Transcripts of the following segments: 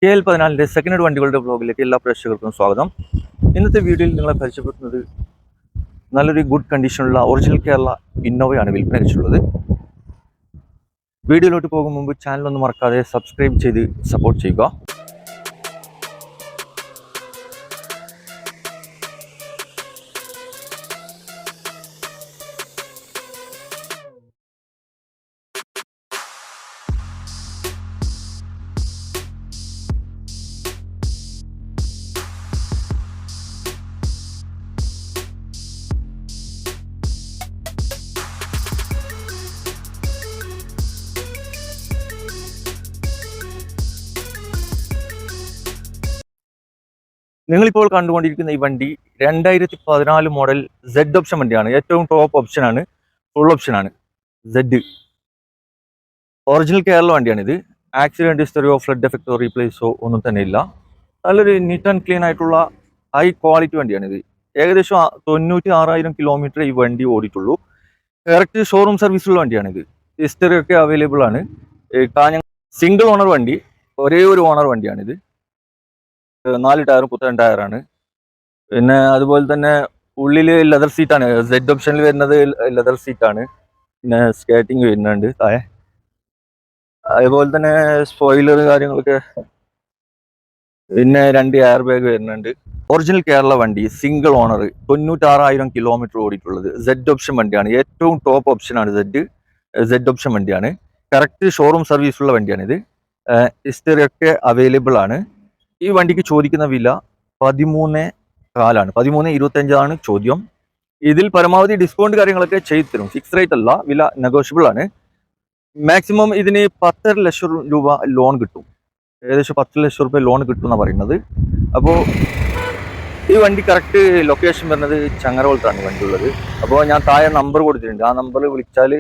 KL14 second hand വണ്ടികളുടെ ബ്ലോഗിലേക്ക് എല്ലാ പ്രേക്ഷകർക്കും സ്വാഗതം. ഇന്നത്തെ വീഡിയോയിൽ നിങ്ങളെ പരിചയപ്പെടുത്തുന്നത് നല്ലൊരു ഗുഡ് കണ്ടീഷനുള്ള ഒറിജിനൽ കേരള ഇന്നോവയാണ് വിൽപ്പന വെച്ചിട്ടുള്ളത്. വീഡിയോയിലോട്ട് പോകും മുമ്പ് ചാനൽ ഒന്ന് മറക്കാതെ സബ്സ്ക്രൈബ് ചെയ്ത് സപ്പോർട്ട് ചെയ്യുക. നിങ്ങളിപ്പോൾ കണ്ടുകൊണ്ടിരിക്കുന്ന ഈ വണ്ടി 2014 മോഡൽ Z ഓപ്ഷൻ വണ്ടിയാണ്. ഏറ്റവും ടോപ്പ് ഓപ്ഷനാണ്, ഫുൾ ഓപ്ഷനാണ് Z. ഒറിജിനൽ കേരള വണ്ടിയാണിത്. ആക്സിഡന്റ് ഹിസ്റ്ററിയോ ഫ്ലഡ് എഫക്റ്റോ റീപ്ലേസോ ഒന്നും തന്നെ ഇല്ല. നല്ലൊരു നീറ്റ് ആൻഡ് ക്ലീൻ ആയിട്ടുള്ള ഹൈ ക്വാളിറ്റി വണ്ടിയാണിത്. ഏകദേശം 96,000 കിലോമീറ്റർ ഈ വണ്ടി ഓടിയിട്ടുള്ളൂ. കറക്റ്റ് ഷോറൂം സർവീസുള്ള വണ്ടിയാണിത്. ഹിസ്റ്ററി ഒക്കെ അവൈലബിൾ ആണ്. സിംഗിൾ ഓണർ വണ്ടി, ഒരേ ഒരു ഓണർ വണ്ടിയാണിത്. 4 ടയറും പുത്തൻ ടയറാണ്. പിന്നെ അതുപോലെ തന്നെ ഉള്ളിൽ ലെതർ സീറ്റാണ്. Z ഓപ്ഷനിൽ വരുന്നത് ലെതർ സീറ്റാണ്. പിന്നെ സ്കേറ്റിംഗ് വരുന്നുണ്ട് താഴെ. അതുപോലെ തന്നെ സ്പോയിലർ കാര്യങ്ങളൊക്കെ, പിന്നെ 2 എയർ ബാഗ് വരുന്നുണ്ട്. ഒറിജിനൽ കേരള വണ്ടി, സിംഗിൾ ഓണർ, 96,000 കിലോമീറ്റർ ഓടിയിട്ടുള്ളത്. Z ഓപ്ഷൻ വണ്ടിയാണ്. ഏറ്റവും ടോപ്പ് ഓപ്ഷനാണ് Z ഓപ്ഷൻ വണ്ടിയാണ്. കറക്റ്റ് ഷോറൂം സർവീസുള്ള വണ്ടിയാണിത്. ഹിസ്റ്ററി ഒക്കെ അവൈലബിൾ ആണ്. ഈ വണ്ടിക്ക് ചോദിക്കുന്ന വില 13,400 13,25 ചോദ്യം. ഇതിൽ പരമാവധി ഡിസ്കൗണ്ട് കാര്യങ്ങളൊക്കെ ചെയ്തു തരും. ഫിക്സ് റേറ്റ് അല്ല, വില നെഗോഷ്യബിൾ ആണ്. മാക്സിമം ഇതിന് 10.5 ലക്ഷം രൂപ ലോൺ കിട്ടും. ഏകദേശം 10 ലക്ഷം രൂപ ലോൺ കിട്ടും എന്നാണ് പറയുന്നത്. അപ്പോൾ ഈ വണ്ടി കറക്റ്റ് ലൊക്കേഷൻ വരുന്നത് ചങ്ങരകുളത്താണ് വണ്ടി ഉള്ളത്. അപ്പോൾ ഞാൻ താഴെ നമ്പർ കൊടുത്തിട്ടുണ്ട്. ആ നമ്പറിൽ വിളിച്ചാൽ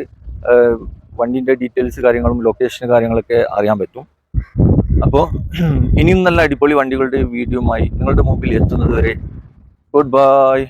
വണ്ടിൻ്റെ ഡീറ്റെയിൽസ് കാര്യങ്ങളും ലൊക്കേഷൻ കാര്യങ്ങളൊക്കെ അറിയാൻ പറ്റും. അപ്പോൾ ഇനിയും നല്ല അടിപൊളി വണ്ടികളുടെ വീഡിയോയുമായി നിങ്ങളുടെ മുമ്പിൽ എത്തുന്നത് വരെ ഗുഡ് ബൈ.